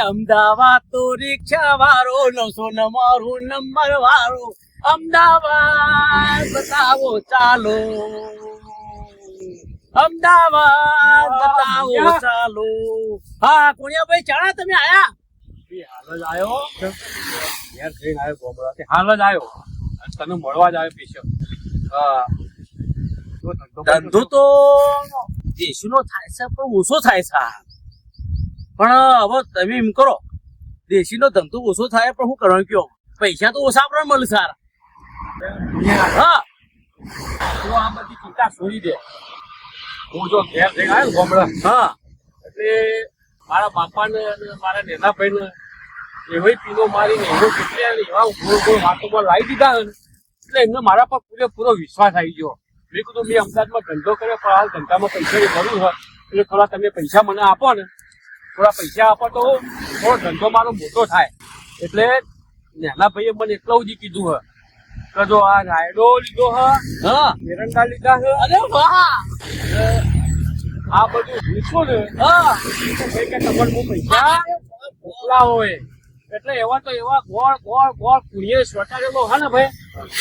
અમદાવાદ તો રિક્ષા વાળો 999 નંબર વાળો અમદાવાદ બતાવો ચાલો અમદાવાદ બતાવો ચાલો. હા કોણિયાભાઈ ચાણા તમે આયા? હાલ જ આવ્યો ઘેર થઈને આવ્યો ગોબરાથી હાલ જ આવ્યો અને તને મળવા જ આવ્યો પીછો. હા ધંધો તો દેશીનો થાય છે પણ ઓછો થાય છે. પણ હવે તમે એમ કરો દેશીનો ધંધો ઓછો થાય પણ શું કરવાનું કયો પૈસા તો ઓછા આપણને મળે સારા. હા તું આ બધી ચિંતા છોડી દે. હું જો ઘેર થઈને આવ્યો ગોબરા હા એટલે મારા બાપાને અને મારા નેના ભાઈને એવી પીનો મારીને એવો કેટલા એવા ગોળ ગોળ વાતોમાં લાવી દીધા ને એટલે એમને મારા પર પૂરેપૂરો વિશ્વાસ આવી ગયો. મેં કીધું મેં અમદાવાદમાં ધંધો કર્યો પણ હાલ ધંધામાં પૈસાની જરૂર હોય એટલે થોડા તમે પૈસા મને આપો ને થોડા પૈસા આપો તો થોડો ધંધો મારો મોટો થાય. એટલે નાના ભાઈએ મને એટલું જ કીધું હે કે જો આ રાયડો લીધો હા એરંડા લીધા છે અરે વાહ આ બધું લીધું ને હા કે તમારે હું પૈસા મોકલા હોય એટલે એવા તો એવા ગોળ ગોળ ગોળ પુણ્ય સ્વટાડેલો હે ને ભાઈ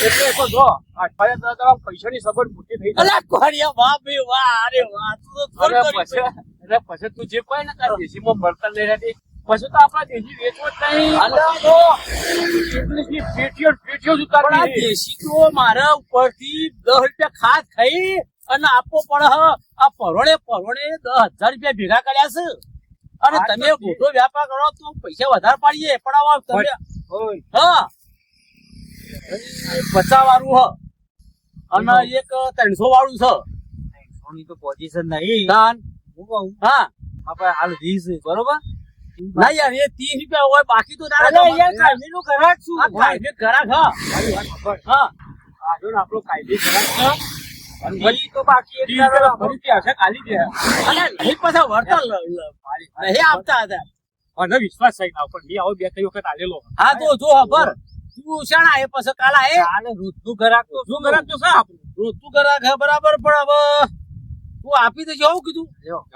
એટલે તો જો અઠવાડિયા પૈસાની સગવડ મોટી થઈ અલા કોણિયા વાહ ભાઈ વાહ અરે વાહ તું તો થોડું કર્યું. એટલે પછી તું જે કોઈ ને તાર દેશીમાં બળતણ લઈ રહેતી પછી તો આપણા દેશી વેચવો જ નહીં. અલા તો ઇંગ્લિશની પેટીઓ જ પણ આ ઉતારવી. દેશી તો મારા ઉપરથી 10 રૂપિયા ખાસ ખાઈ અને આપવો પડે હ. આ પરોણે 10,000 રૂપિયા ભેગા કર્યા છે અને હા, તમે તો મોટો વ્યાપાર કરો તો પૈસા વધારે પાડીએ પણ આવા તમે ઓય, હા 50 વાળું હ અને એક 300 વાળું છે. સોની તો પોઝિશન નહીં. દાન હું કહું હા આપણે હાલ 20 બરોબર. ના યાર એ 30 રૂપિયા હોય બાકી તો તારે અરે યાર કાયમીનું ઘરાક છું. આ કાયમી ગ્રાહક હા મારી વાત સાંભળ. હા આ જો ને આપણો કાયદે ગ્રાહક છે. અને ઈ તો બાકી એક 30 રૂપિયા ભરી ત્યાં હશે ખાલી દે. અને નહીં પાછા વળતર નહીં આપતા હતા. મને વિશ્વાસ થઈ ના ઉપર મેં આવો 2-3 વખત આલેલો. હા તો જો ખબર તું શાણા એ પછી કાલા એ આને રોજનું ઘરાક તો શું ગ્રાહક તો છે આપણું. તું ગ્રાહક હે બરાબર પણ હવે તું આપી દેજો આવું કીધું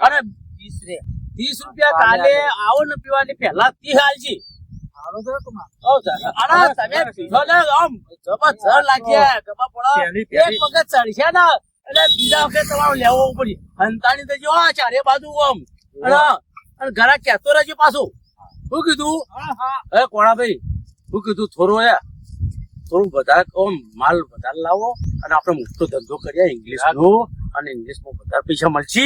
અને 30 રે 30 રૂપિયા કાલે આવો ને પીવાની પહેલા 30 હાલજી. હાલો તો કમા. અરે તમે પીધો ને આમ જબરજસ્ત લાગ્યા ખબર પહેલી- પડે એક વખત ચડશે ને એટલે બીજા વખત તમારે લેવો પડી હંતાની તો જો ચારે બાજુ આમ અને ઘરા કહેતો રહેજો પાછું. શું કીધું હે કોણાભાઈ શું કીધું થોડું વધારે માલ વધારે લાવો અને આપણે મોટો ધંધો કરીએ ઇંગ્લિશ નો અને ઇંગ્લિશમાં વધારે પૈસા મળશે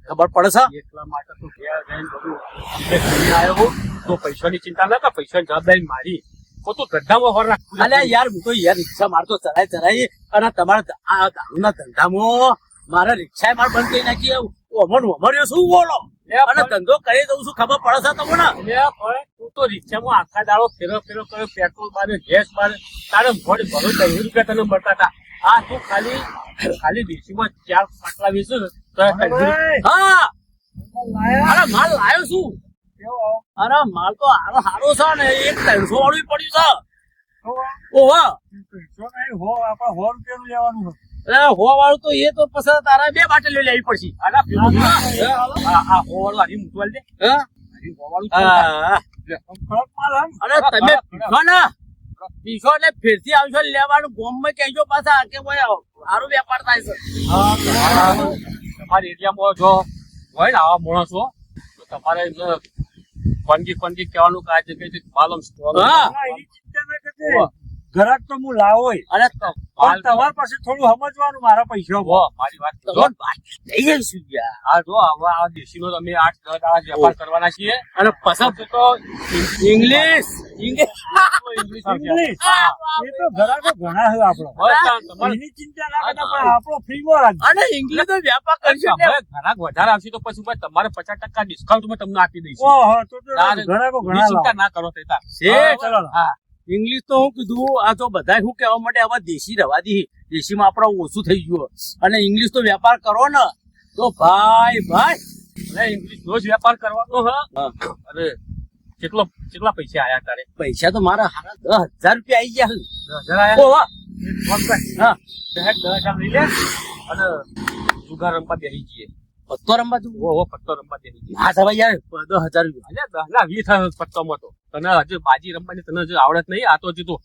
ખબર પડે છે. એટલા માટે તો ઘેર જઈને બધું આપણે કરીને આવ્યો હોઉં તો પૈસાની ચિંતા ના કર. પૈસાની જવાબદારી મારી પોતું ધંધામાં હોર રાખવું. અલ્યા યાર હું તો યાર રિક્ષા મારતો ચલાય અને તમારા આ દારૂના ધંધામાં મારા રિક્ષા માર બંધ કરી નાખી અમર શું બોલો અને ધંધો કરી દઉં છું ખબર પડે છે તમને. એટલે પણ તું તો રિક્ષામાં આખા દાડો ફેરો કર્યો પેટ્રોલ બારે ગેસ બારે તારે ભરો 30 રૂપિયા તને મળતા હતા. આ તું ખાલી દેશીમાં 4 પાટલા વેચું ને તો 30 રૂપિયા. હા અરે માલ લાવ્યો છું. અરે માલ તો સારો છે ને એક 300 વાળું પડ્યું છે. ઓહો અરે હો વાળું તો એ તો પછી તારા 2 બાટલીઓ લેવી પડશે. આ હોવાળું હારી મૂકવા દે. હા હારી હોવાળું હા. અરે તમે પીશો ને પીશો ને ફેરથી આવશો લેવાનું ગોમમાં કહેજો પાછા કે ભાઈ સારો વેપાર થાય છે. તમારા એરિયામાં જો હોય ને આવા માણસો તો તમારે એમને ફનગી કહેવાનું કે આ જગ્યાએ માલમ સ્ટોર. હા ઘરાક તો હું લાવો અરે પણ તમારા પાસે થોડું સમજવાનું મારા પૈસા મારી વાત તો તમે બાકી લઈ જઈશું યાર. આ જો હવે આ દેશીનો તમે 8-10 દાડા વેપાર કરવાના છીએ અને પછી તો ઇંગ્લિશ ઇંગ્લિશ ઇંગ્લિશ એ તો ઘરાકો ઘણા છે આપણો તમારે એની ચિંતા ના કરતા પણ આપણો ફ્રીમાં રાખજો. અને ઇંગ્લિશ તો વ્યાપાર કરશે ને. ઘરાક વધારે આવશે તો પછી ભાઈ તમારે 50% ડિસ્કાઉન્ટ તમને આપી દઈશું. ઓહો તો તારે ઘરાકો એની ઘણા ચિંતા લાવો. ના કરો તેતા. શેઠ, ચલો હા ઇંગ્લિશ તો હું કીધું આ તો બધા શું કહેવા માટે હવે દેશી રવા દી દેશીમાં આપણે ઓછું થઈ ગયું અને ઇંગ્લિશ તો વેપાર કરો ને તો ભાઈ એટલે ઇંગ્લિશ નો જ વેપાર કરવાનો હ. અરે કેટલા પૈસા આયા તારે? પૈસા તો મારા હારા 10,000 રૂપિયા આવી ગયા. 10,000 આયા? ઓવા ફોન કર. હા 10,000 લઈ લે અને જુગાર રમવા બેસી જઈએ. પત્તો રમવા તું ઓ પત્તો રમવા દે ના થવાય યાર 10,000 રૂપિયા અલ્યા 10 20 પત્તોમાં તો તને હજુ બાજી રમવાની તને હજુ આવડત નહીં. આ તો હજુ તો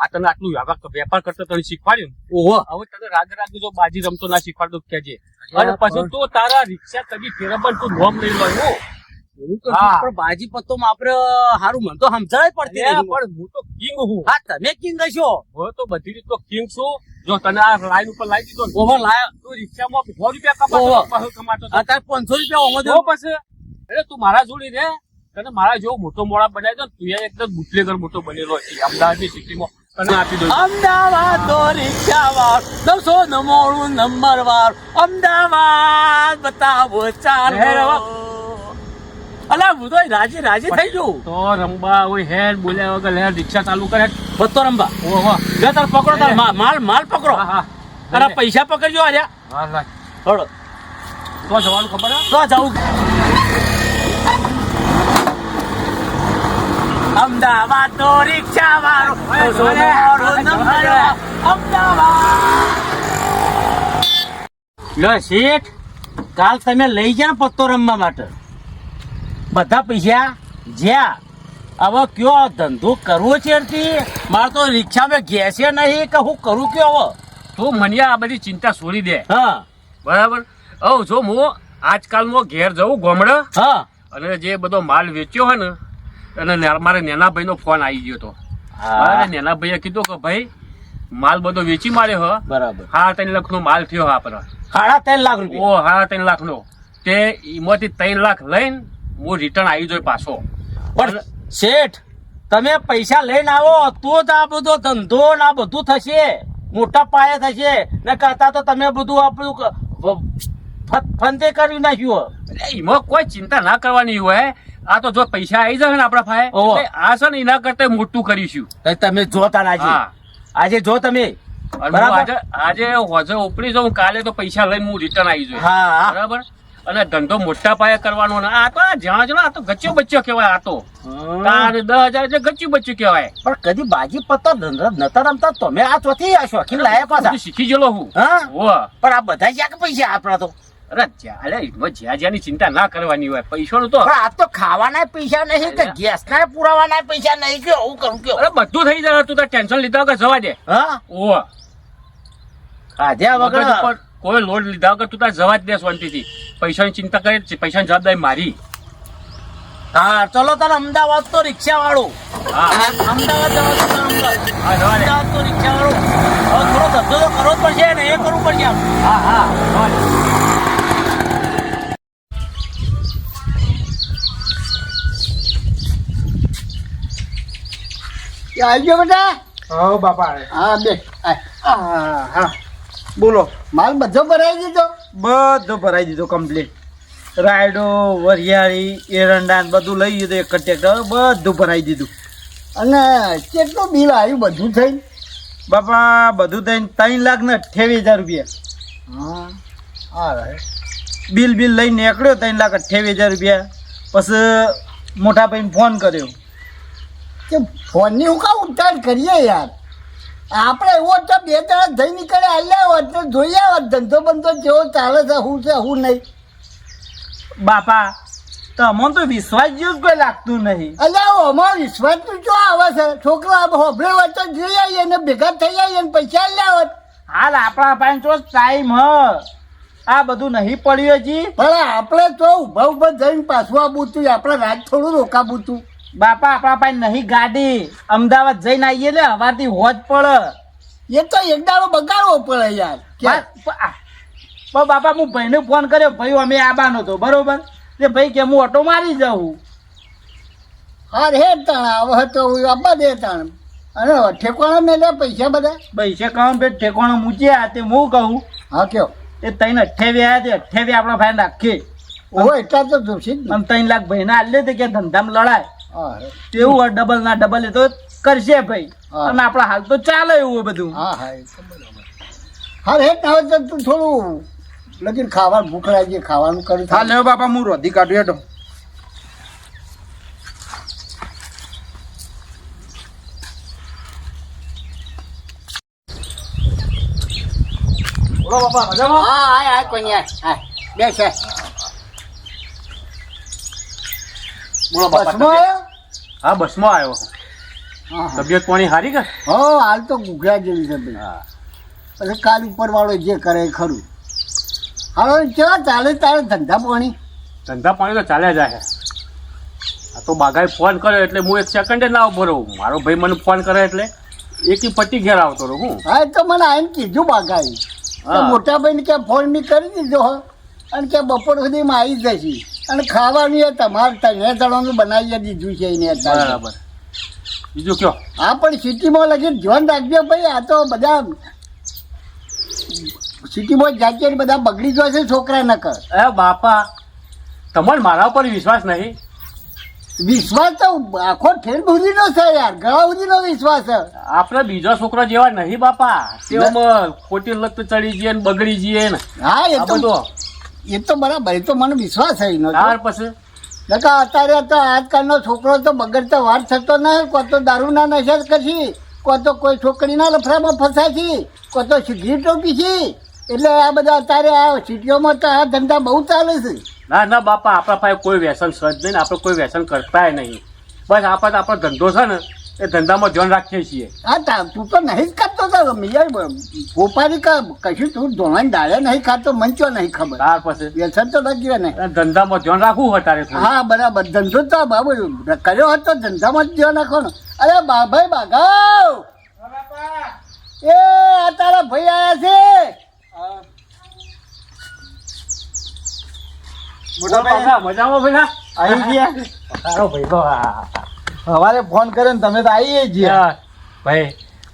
આ તને આટલું વેપાર કરતો તને શીખવાડ્યું ને. ઓહો હવે તને રાગ જો બાજી રમતો ના શીખવાડતો કહેજે. અને પછી તો તારા રિક્ષા કદી ફેરવવાનું તું નોમ લઈ લો એવું. એવું તો હા. પણ બાજી પત્તો માં આપડે હારું મને તો સમજાય પડતી અલ્યા, નહીં. પણ હું તો કિંગ હું. હા તમે કિંગ હશો. હું તો બધી રીત કિંગ છું. જો તને આ લાઈન ઉપર લાવી દીધો ને, ઓહો લાયા તું રિક્ષામાં 100 રૂપિયા ઓહો. કમાતો અત્યારે 500 રૂપિયા ઓમાં તો પછી એટલે તું મારા જોડી રે તને મારા જેવો મોટો મોડા બનાવી દો ને, તું યાર એકદમ બુટલેગર મોટો બનેલો છે અમદાવાદની સિટીમાં તને આપી દઉં. અમદાવાદ તો રિક્ષાવાર 999 નંબર વાર અમદાવાદ બતાવો ચાલ હે રવા. અલા હું તો રાજી થઈ ગયું. તો રંબા હોય હેડ બોલ્યા વગર હેડ રિક્ષા ચાલુ કરે. પત્તો રંબા ઓહો લે તાર પકડો તાર માલ પકડો. હા હા તારા પૈસા પકડજો આર્યા હા હા. થોડો તો જવાનું ખબર હે? તો જાઉં અમદાવાદ તો રિક્ષા વાળો અમદાવાદ લો શેઠ કાલ તમે લઈ જા પત્તો રમવા માટે બધા પૈસા જ્યાં હવે કયો ધંધો કરવો છે મારે તો રિક્ષામાં ગેસે નહીં કે હું કરું કયો હવે તું મને આ બધી ચિંતા છોડી દે હા બરાબર. હવે જો હું આજકાલમાં ઘેર જવું ગોમડે હા અને જે બધો માલ વેચ્યો હોય ને અને મારે નેના ભાઈ નો ફોન આવી ગયો હતો. મારે નેના ભાઈએ કીધું કે ભાઈ માલ બધો વેચી માર્યો હ બરાબર 3.5 લાખ નો માલ થયો આપડે. 3.5 લાખ રૂપિયા 3.5 લાખ નો તે એમાંથી 3 લાખ લઈને હું રિટર્ન આવી જાય પાછો. પણ શેઠ તમે પૈસા લઈને આવો તો જ આ બધો ધંધો ને આ બધું થશે મોટા પાયે થશે ને કરતા તો તમે બધું આપણું ફંતે કરી નાખ્યું એટલે એમાં કોઈ ચિંતા ના કરવાની હોય. આ તો જો પૈસા આવી જાય ને આપડા પાસે ઓહો. એટલે આ છે ને એના કરતા મોટું કરીશું. તો તમે જોતા ના હા. આજે જો તમે અને હું બરાબર આજે હોજે ઉપડી જાઉં કાલે તો પૈસા લઈને હું રિટર્ન આવી જાય. હા બરાબર. અને ધંધો મોટા પાયે કરવાનો ને આ તો જ્યાં જ આ તો ગચ્ચો બચ્ચો કહેવાય. આ તો તાર 10,000 એટલે ગચ્ચું બચ્ચું કહેવાય. પણ કદી બાજી પત્તા ધંધા નતા રમતા તમે આ ચોથી આ શોખીન લાયા પાછા બધું શીખી ગયેલો હું. હા હોવ. પણ આ બધા જ્યાં કે પૈસા આપણા તો અરે જ્યાંની ચિંતા ના કરવાની હોય પૈસાનું તો. પણ આ તો ખાવાના પૈસા નહીં કે ગેસ ના પુરાવાના પૈસા નહીં કે હું કરું કે અરે બધું થઈ જાય. તું તાર ટેન્શન લીધા વગર જવા દે. હા ઓહ ખાધ્યા મગજ વગર ઉપર કોઈ લોડ લીધા વગર તું તાર જવા જ દે શાંતિથી. પૈસાની ચિંતા કરે પૈસાની જવાબદારી મારી. હા ચલો તારે અમદાવાદ તો રિક્ષા વાળું હા અમદાવાદ જવા દો તારે અમદાવાદ. હા જવા દે. અમદાવાદ તો રિક્ષા વાળું હવે થોડો ધંધો તો કરવો જ પડશે ને એ કરવું પડશે આમ. હા હા જવા દે. આવી ગયો બેટા. હા બાપા હા બે હા બોલો માલ બધો ભરાઈ દીધો. બધું ભરાઈ દીધું કમ્પ્લીટ. રાયડો વરિયાળી એરંડા ને બધું લઈ લીધું એક ટ્રેક્ટર બધું ભરાઈ દીધું. અને કેટલું બિલ આવ્યું બધું થઈને? બાપા બધું થઈને 3,28,000 રૂપિયા હા હા રહે. બિલ લઈને નીકળ્યો 3,28,000 રૂપિયા. પછી મોટા ભાઈને ફોન કર્યો. કે ફોનની હું કાં ઉતાર કરીએ યાર. આપણે એવો તો 2 જણા જઈ નીકળે આવ્યા હોત તો જોઈ આવત ધંધો બંધો જેવો ચાલે છે હું નહીં. બાપા તમને તો વિશ્વાસ જેવું કોઈ લાગતું નહીં. અલ્યા અમારો વિશ્વાસ તો જો આવે છે છોકરા હોભળે હોય તો જોઈ આવીએ ને ભેગા થઈ આવીએ ને પૈસા આવ્યા હોત. હાલ આપણા પાસે તો ટાઈમ હ આ બધું નહીં પડ્યું હજી. પણ આપણે તો ઉભા જઈને પાછું આવવું હતું. આપણે રાત થોડું રોકાવું હતું. બાપા આપણા પાસે નહીં ગાડી. અમદાવાદ જઈને આવીએ ને હવારથી હોજ પડે. એ તો એક દાડો બગાડવો પડે યાર. પણ બાપા હું ભાઈને ફોન કર્યો ભાઈ અમે આબાનો હતો બરોબર તે ભાઈ કે હું ઓટો મારી જાઉં. હા રે તાણ આવે તો આપવા દે તાણ. અને ઠેકોણા મેળ્યા પૈસા બધા પૈસા કામ બે ઠેકોણો મૂચ્યા તે હું કહું હા કયો એ 3,28,000 આવ્યા તે 28 આપણા ભાઈ નાખીએ. ઓહો એટલા તો જોશે જ ને. આમ 3 લાખ ભાઈને આલે તે કે ધંધામાં લડાય હા રે. તેવું ડબલ ના ડબલ એ તો કરશે ભાઈ. હા. અને આપણા હાલ તો ચાલે એવું બધું. હા હા એ તો બરાબર. હા રે હવે તો તું થોડું લગીન ખાવાનું ભૂખ લાગી ખાવાનું કરી હા લ્યો બાપા હું રોધી કાઢ્યો હેઠો. બોલો બાપા મજામાં? હા હા હા કોઈ નહીં હા બેસ બોલો બાપા બસમાં આવ્યો? હા બસમાં આવ્યો હા હા. તબિયત પાણી સારી કે હો હાલ તો ગુગરા જેવી છે ભાઈ. હા પછી કાલ ઉપર વાળો જે કરે એ ખરું. હવે કેવા ચાલે તારે ધંધા પાણી? ધંધા પાણી તો ચાલ્યા જાય આ તો બાગાએ ફોન કર્યો એટલે હું એક સેકન્ડે ના ઉભો રહું મારો ભાઈ મને ફોન કરે એટલે એકી પટ્ટી ઘેર આવતો રહું હું હા એ તો મને આઈને કીધું બાગાઈ. હા. મોટા ભાઈને કે ફોન ની કરી દીધો હો અને કે બપોર સુધીમાં આવી જશે અને ખાવાનું એ તમારે તને જણાનું બનાવી દીધું છે એને અત્યારે. બરાબર બીજું કયો હા પણ સિટીમાં લગી ધ્યાન રાખજો ભાઈ. આ તો બધા સિટીમાં જાતે બધા બગડી જાય છે છોકરા ન કર. એ બાપા તમારે મારા ઉપર વિશ્વાસ નહીં વિશ્વાસ તો આખો ઠેર સુધીનો છે યાર, ગળા સુધીનો વિશ્વાસ છે. આપણે બીજા છોકરા જેવા નહીં બાપા તેમાં ખોટી લત ચડી જઈએ ને બગડી જઈએ ને હા આ બધું એ તો બરાબર, એ તો મને વિશ્વાસ છે એનો તો. ત્યાર પછી નકા અત્યારે તો આજકાલનો છોકરો તો બગડતા વાર થતો નહીં. કો તો દારૂના નશા કરશી, કો તો કોઈ છોકરીના લફડામાં ફસાશી, કો તો સિગરેટો પીશી. એટલે આ બધા અત્યારે આ સિટીઓમાં તો આ ધંધા બહુ ચાલે છે. ના ના બાપા આપણા પાસે કોઈ વ્યસન સજ નહીં ને આપણે કોઈ વ્યસન કરતા નહીં. બસ આપણે તો આપણો ધંધો છે ને એ ધંધામાં ધ્યાન રાખીએ છીએ. હા તું તો નહીં જ ખાતો તો મિયા ગોપારી કશું તું ધોવાને ડાળે નહીં ખાતો, મંચો નહીં ખબર. ત્યાર પછી વ્યસન તો લગ્યો નહીં. ધંધામાં ધ્યાન રાખવું હોય તારે થોડું. હા બરાબર, ધંધો તો બાબુ કર્યો હતો ધંધામાં જ ધ્યાન રાખવાનું. અરે બાભાઈ બાગાવ એ આ તારા ભાઈ આયા છે. મોટા ભાઈ મજામાં ભાઈ આવી ગયા? તારો ભાઈ તો સવારે ફોન કર્યો ને તમે તો આવી ગયા. ભાઈ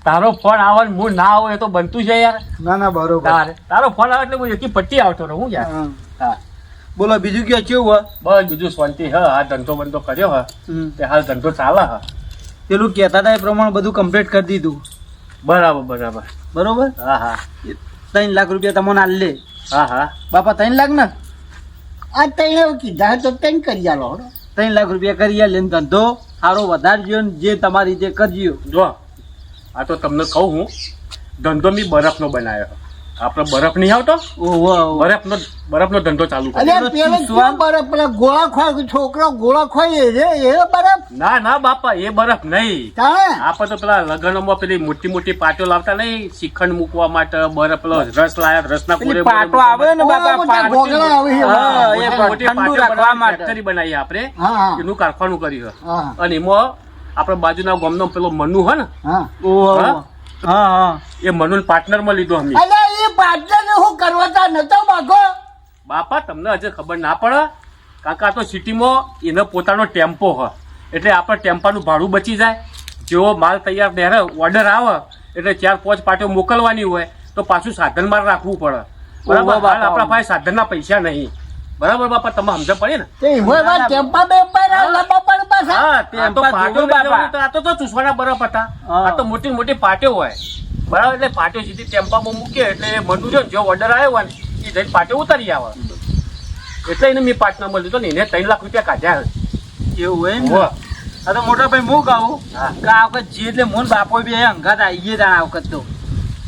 તારો ફોન આવે ને હું ના આવું એ તો બનતું છે યાર. ના ના બરોબર. તારો ફોન આવે એટલે હું એકી પટ્ટી આવતો રહું યાર. હા. હા બોલો બીજું કયો કેવું બસ બીજું શાંતિ હ આ ધંધો બંધો કર્યો હ હે? તે હાલ ધંધો ચાલે હ. પેલું કહેતા હતા એ પ્રમાણે બધું કમ્પ્લીટ કરી દીધું બરાબર બરાબર બરોબર. હા હા 3 લાખ રૂપિયા તમને આલ લે હા હા બાપા. 3 લાખ ને આ તઈને કીધા તો તઈને કરી આલો. 3 લાખ રૂપિયા કરી આલે ને ધંધો સારો વધારજો ને જે તમારી રીતે કરજો. જો આ તો તમને કહું હું ધંધો મેં બરફનો બનાવ્યો. આપણે બરફ નહીં આવતો ઓહો બરફનો ધંધો ચાલુ કર્યો. અરે પેલો કેવો બરફ, પેલા ગોળા ખોય છોકરો ગોળા ખોય રે એ બરફ ના ના બાપા એ બરફ નહીં. તાણે આપણે તો પેલા લગ્નમાં પેલી મોટી મોટી પાટીઓ લાવતા નહીં શ્રીખંડ મૂકવા માટે બરફ પેલો રસ લાયા રસના પેલી પૂરે પાટો આવે ને બાપા, મોટા પાટો. ગોગળા આવે છે. હા, એ મોટી મોટી ઠંડુ પાટીઓ રાખવા બનાવી માટે. ફેક્ટરી બનાવી આપણે હા હા એનું કારખાનું કર્યું છે. હા અને એમાં આપણે બાજુના ગામનો પેલો મનુ હે ને હા. ઓહો. હા? હા હા એ મનુ પાર્ટનર માં લીધો અમે. અલે એ પાટણ હું કરવા તા નતો માગો. બાપા તમને હજુ ખબર ના પડે કાકા તો સિટીમાં એનો પોતાનો ટેમ્પો હ એટલે આપણે ટેમ્પાનું ભાડું બચી જાય. જેવો માલ તૈયાર ત્યારે ઓર્ડર આવે એટલે 4-5 પાટીઓ મોકલવાની હોય તો પાછું સાધન માં રાખવું પડે. બરાબર બાપા. હાલ આપણા પાસે સાધનના પૈસા નહીં. બરાબર બાપા તમે સમજ પડે ને. તે હોય વાત ટેમ્પા બેમ્પા ના લબા પણ પાછા. હા ટેમ્પા આ તો પાટીઓ જોવે બાપા. લઈ જવાનું તો ચૂસવાના બરફ હતા. હા. આ તો મોટી મોટી પાટીઓ હોય બરાબર એટલે પાટીઓ સીધી ટેમ્પામાં મૂકીએ એટલે મનુ જો જો ઓર્ડર આવ્યો હોય ને એ જઈને પાટીઓ ઉતારી આવે. એટલે એને મેં પાર્ટનરમાં લીધો ને એને 3 લાખ રૂપિયા કાઢ્યા. એવું હોય ને. હોવે. હા તો મોટા ભાઈ હું કહું હા. કે આ વખત જે એટલે મોન બાપો બે અંગાત આવીએ તાણ આ વખત તો.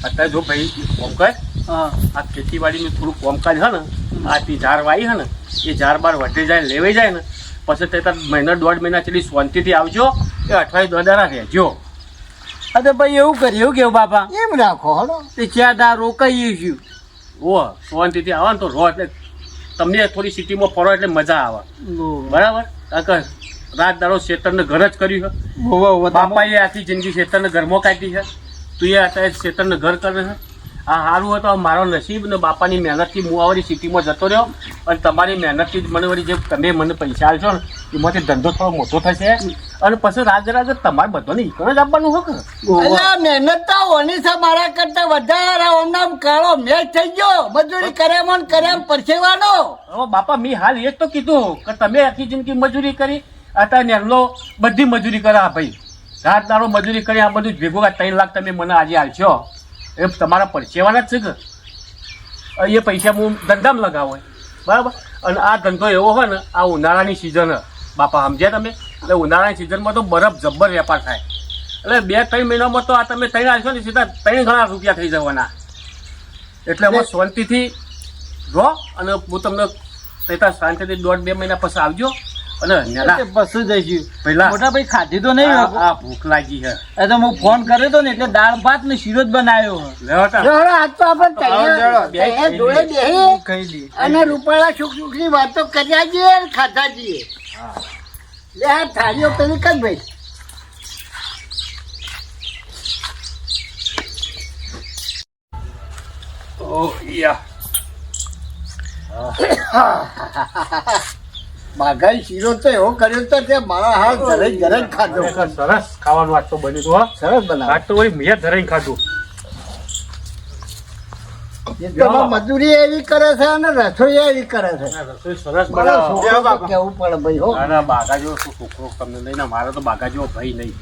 અત્યારે જો ભાઈ કોમ કર હા આ ખેતીવાડીનું થોડું કોમકાજ હે ને આ તી ઝાડ વાઈ હે ને એ ઝાડ બાર વધી જાય લેવાઈ જાય ને પછી તે તાર મહિના 1.5 મહિના છેલ્લી શાંતિથી આવજો એ 8 દાડા રહેજો. હા તો ભાઈ એવું કરીએ એવું કેવું બાપા એમ રાખો હળો. તે 4 દાડા રોકાઈએ છીએ. ઓ શાંતિથી આવો ને તો રહો એટલે તમને થોડી સિટીમાં ફરો એટલે મજા આવે. ઓહો. બરાબર કારણ કે રાત દાડો શેતરને ઘર જ કર્યું છે. ઓહો, ઓહો. બાપાએ આખી જિંદગી શેતરને ઘરમાં કાઢી છે. તું એ અત્યારે શેતરને ઘર કરે છે. આ સારું હતો મારો નસીબ ને બાપાની મહેનતથી હું આવડી સિટીમાં જતો રહ્યો અને તમારી મહેનતથી જ મને વળી જે તમે મને પૈસા આપશો ને એમાંથી ધંધો થોડો મોટો થશે અને પછી રાજ તમારે બધાને ઈકણ જ આપવાનું હોય કે. અલ્યા મહેનત તો ઓની છે મારા કરતા વધારે. ઓમનામ કાળો મેચ થઈ ગયો, મજૂરી કર્યામાં ને કર્યામાં પરસેવાનો. હવે બાપા મેં હાલ એ જ તો કીધું કે તમે આખી જિંદગી મજૂરી કરી અત્યારે નેરલો બધી મજૂરી કરે આ ભાઈ રાત દાડો મજૂરી કરી આ બધું ભેગું 3 લાખ તમે મને આજે આલશો એ તમારા પરસેવાના જ છે કે એ પૈસા હું ધંધામાં લગાવો બરાબર. અને આ ધંધો એવો હોય ને આ ઉનાળાની સિઝન બાપા સમજ્યા તમે એટલે ઉનાળાની સિઝનમાં તો બરફ જબ્બર વેપાર થાય એટલે 2-3 મહિનામાં તો આ તમે 3 આવશો ને સીધા 3 ગણા રૂપિયા થઈ જવાના. એટલે અમે શાંતિથી રહો અને હું તમને શાંતિથી 1.5-2 મહિના પછી આવજો અને નેના પછી જઈશું પહેલા મોટા ભાઈ ખાધી તો નહીં હોય. આ ભૂખ લાગી છે એ તો હું ફોન કર્યો તો ને એટલે દાળ ભાત ને શીરો જ બનાવ્યો લેવા તા. જોડો, આજ તો આપણે લેવડો, તૈયાર જોડે બેહી ખાઈ લઈએ. અને રૂપાળા સુખ સુખની વાતો કર્યા છીએ અને ખાધા છીએ. લે આ થાળીઓ પેલી કર ભાઈ. ઓ યા બાઘાઈ શીરો તો એવો કર્યો તો તે મારા હાથ ઘરે ઘરે જ ખાધો. સરસ ખાવાનું આજ તો બન્યું હતું હો. સરસ બનાવ. આજ તો વળી મેં ધરાઈને ખાધું. મજૂરી એવી કરે છે અને રસોઈ એવી કરે છે. રસોઈ સરસ મારા બનાવો. છોકરાને કેવું પડે ભાઈ હો. ના, ના, બાઘા જેવો શું છોકરો તમને લઈને મારો તો બાઘા જેવો ભાઈ નહીં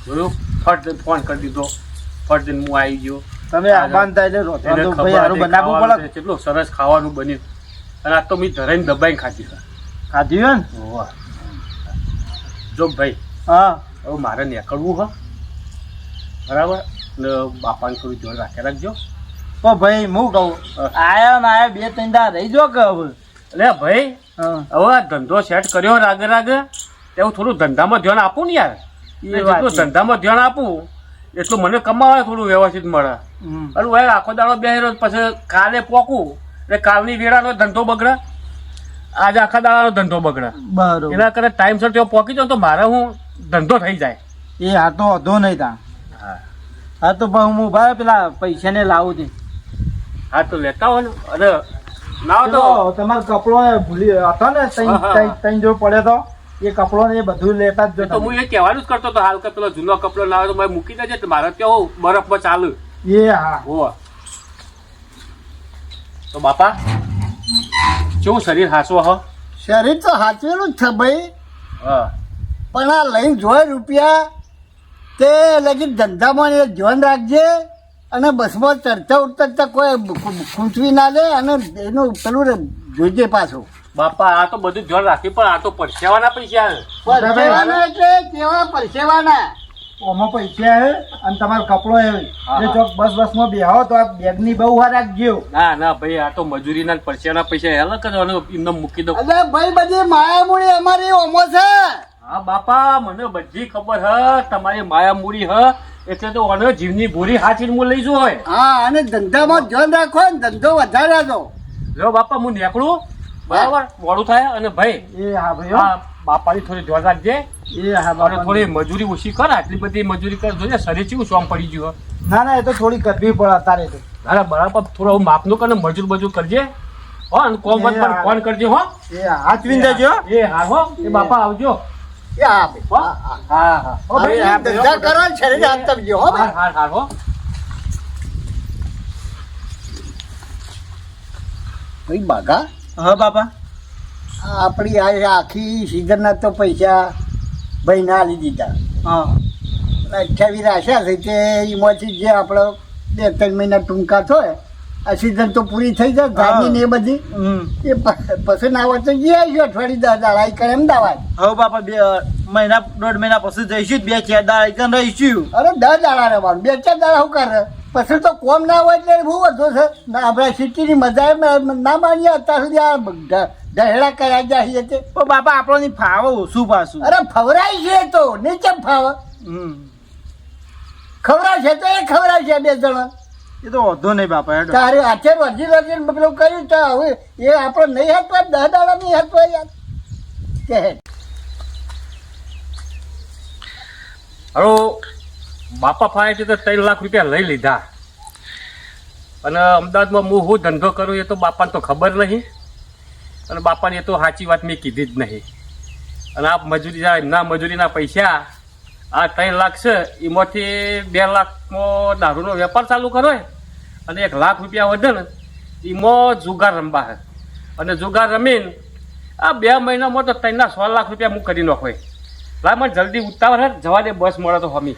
જોયું. ફટ દઈને ફોન કરી દીધો, ફટ દઈને હું આવી ગયો. તમે આબાન થાય એટલે રોટલા એને તો ખબર ભાઈ હારું હતી બનાવવું ખાવાનું પડે. છે, કેટલું સરસ ખાવાનું બન્યું. અને આજ તો મેં ધરાઈને દબાઈને ખાધી છે. ખાધી હોય ને? વાહ. જો ભાઈ હા હવે મારે નીકળવું હ બરાબર ને બાપાને થોડું જોર રાખી રાખજો. તો ભાઈ હું કહું આયા ને આયા 2-3 દાડા રહી જો કે હવે. એટલે ભાઈ હા હવે આ ધંધો સેટ કર્યો રાગે રાગે તેવું થોડું ધંધામાં ધ્યાન આપું ને યાર. એ જેટલું વાત છે. ધંધામાં ધ્યાન આપું એટલું મને કમાવા થોડું વ્યવસ્થિત મળે. હમ. અરે ભાઈ આખો દાડો બેહેરો પછી કાલે પોકું એટલે કાલની વેળાનો ધંધો બગડે, આજે આખા દાડાનો ધંધો બગડે. બરોબર એના કરતા ટાઈમસર તેઓ પોકી જાઉં તો મારે હું ધંધો થઈ જાય. એ આ તો વધો નહીં તા. હા હા તો ભાઈ હું ભાઈ પેલા પૈસા ને લાવું છું. હા તો લેતા હો ને. અરે ના તો તો તમારો કપડો એ ભૂલી હતો ને હા, હા. તઈ જો પડ્યો તો એ કપડો ને એ બધું લેતા જ એ જો તો હું એ કહેવાનું જ કરતો હતો હાલ કે પેલો જૂનો કપડો લાવે તો મારે મૂકી દેજે તો મારે કેવું બરફમાં ચાલુ. એ હા હોવા તો બાપા કેવું શરીર હાસવો હ. શરીર તો સાચવેલું જ છે ભાઈ, હા પણ આ લઈને જોય રૂપિયા તે લગી ધંધામાં એ ધ્યાન રાખજે અને બસમાં ચડતા ઉતરતા કોઈ ખૂંચવી ના દે અને એનું પેલું જોઈજે પાછું. બાપા આ તો બધું ધ્યાન રાખી પણ આ તો પરસેવાના પૈસા છે. પરસેવાના એટલે કેવા પરસેવાના. ઓમાં પૈસા હે અને તમારો કપડો હે એટલે જો બસ માં બેહો તો આ બેગ ની બહુ વાર રાખજો. ના ના ભાઈ આ તો મજૂરીના ને પરસેવાના પૈસા હેલા કરવાનો એમને મૂકી દો. અરે ભાઈ બધી માયામૂળી અમારી ઓમો છે. હા બાપા મને બધી ખબર હ તમારી માયા મૂડી હ એટલે તો ઓનો જીવની ભૂરી હાચીને હું લઈ જુ હોય. હા અને ધંધામાં ધ્યાન રાખો ને ધંધો વધારે દો. જો બાપા હું નીકળું બરાબર મોડું થાય અને ભાઈ એ હા ભાઈ હો. હા બાપાની થોડી ધ્યાન રાખજે એ હા અને બાપા. થોડી મજૂરી ઓછી કર. આટલી બધી મજૂરી કર જોઈએ શરીર કેવું સોમ પડી ગયું. ના ના એ તો થોડી કરવી પડે અત્યારે તો. અરે બરાબર થોડું માપનું કર ને મજૂર કરજે હો અને કોમ એ હા. ફોન કરજે હો. એ હાચવીને જજો. એ હા હો એ બાપા આવજો. એ હા ભાઈ, હો? હા, હા. હા હા હો ભાઈ, હવે હા, ધંધા કરો ને શરીર હાથવજો હો ભાઈ. હા હા હો. ભાઈ બાઘા હા બાપા આપણી આ આખી સિઝનના તો પૈસા ભાઈ ના આલી દીધા. હા 28 રાખ્યા છે તે એમાંથી જે આપણે 2-3 મહિના ટૂંકા થાય આ સિઝન તો પૂરી થઈ જાય ધારની ને એ બધી હમ એ પછી ના હોય તો જઈ આવીશું અઠવાડિયે 10 દાડા કરે અમદાવાદ. હવે બાપા 2 મહિના 1.5 મહિના પછી જઈશું 2-4 દાડા એકન રહીશું. અરે 10 દાડા રહેવાનું 2-4 દાડા શું કરે પછી તો કોમ ના હોય એટલે બહુ વધુ છે ના આપણે સિટીની મજા ના માનીએ અત્યાર સુધી આ ઢહેડા કર્યા જાય છે. પણ બાપા આપણને ફાવે ઓછું પાછું. અરે ફવરાય છે તો નીચે ફાવે હમ ખવરાય છે તો એ ખવરાય છે 2 જણા. એ તો વધુ નહીં બાપા હેડો. તારે હાથે વર્જી પેલું કર્યું તો હવે એ આપણે નહીં હાથવા 10 દાડા નહીં હાથવા યાર કે હવે બાપા ફાય તો 3 લાખ રૂપિયા લઈ લીધા અને અમદાવાદમાં હું શું ધંધો કરું એ તો બાપાને તો ખબર નહીં અને બાપાને એ તો સાચી વાત મેં કીધી જ નહીં. અને આ મજૂરી એમના મજૂરીના પૈસા આ 3 લાખ છે એમાંથી 2 લાખમાં દારૂનો વેપાર ચાલુ કરો અને 1 લાખ રૂપિયા વધે ને એમાં જુગાર રમવા છે અને જુગાર રમીને આ 2 મહિનામાં તો 3 ના 6 લાખ રૂપિયા હું કરી નાખો. લાય મને જલ્દી ઉતાવળ હે જવા દે બસ મળે તો હમી.